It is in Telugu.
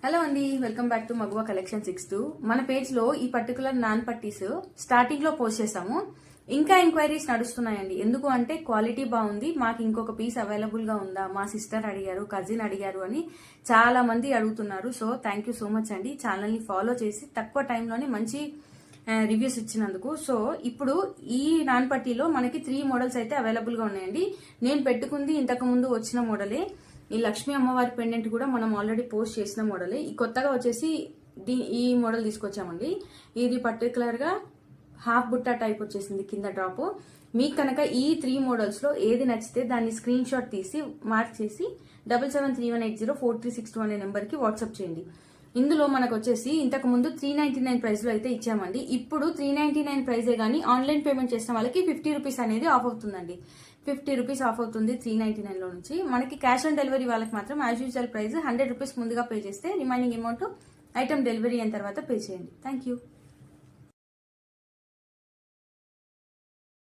హలో అండి, వెల్కమ్ బ్యాక్ టు మగువా కలెక్షన్ 62. మన పేజ్ లో ఈ పర్టికులర్ నాన్ పట్టీస్ స్టార్టింగ్ లో పోస్ట్ చేసాము. ఇంకా ఎంక్వైరీస్ నడుస్తున్నాయండి. ఎందుకు అంటే క్వాలిటీ బాగుంది, మాకు ఇంకొక పీస్ అవైలబుల్ గా ఉందా, మా సిస్టర్ అడిగారు, కజిన్ అడిగారు అని చాలా మంది అడుగుతున్నారు. So thank you so much అండి, ఛానల్ ని ఫాలో చేసి తక్కువ టైంలోనే మంచి రివ్యూస్ ఇచ్చినందుకు. సో ఇప్పుడు ఈ నాన్ పట్టీలో మనకి 3 మోడల్స్ అయితే అవైలబుల్ గా ఉన్నాయండి. నేను పెట్టుకుంది ఇంతకు ముందు వచ్చిన మోడలే. ఈ లక్ష్మీ అమ్మవారి పెండెంట్ కూడా మనం ఆల్రెడీ పోస్ట్ చేసిన మోడలే. ఈ కొత్తగా వచ్చేసి ఈ మోడల్ తీసుకొచ్చామండి. ఇది పర్టికులర్ గా హాఫ్ బుట్టా టైప్ వచ్చేసింది కింద డ్రాప్. మీకు కనుక ఈ 3 మోడల్స్ లో ఏది నచ్చితే దాన్ని స్క్రీన్ షాట్ తీసి మార్క్ చేసి 7731804362 అనే నెంబర్ కి వాట్సాప్ చేయండి. ఇందులో మనకు వచ్చేసి ఇంతకు ముందు 399 ప్రైస్ లో అయితే ఇచ్చామండి. ఇప్పుడు 399 ప్రైజే గానీ ఆన్లైన్ పేమెంట్ చేసిన వాళ్ళకి 50 రూపీస్ అనేది ఆఫ్ అవుతుందండి. 50 రూపీస్ ఆఫ్ అవుతుంది 399 లో నుంచి. మనకి క్యాష్ ఆన్ డెలివరీ వాళ్ళకి మాత్రం యాజ్ యూజువల్ ప్రైస్ 100 రూపీస్ ముందుగా పే చేస్తే రిమైనింగ్ అమౌంట్ ఐటమ్ డెలివరీ అయిన తర్వాత పే చేయండి. Thank you.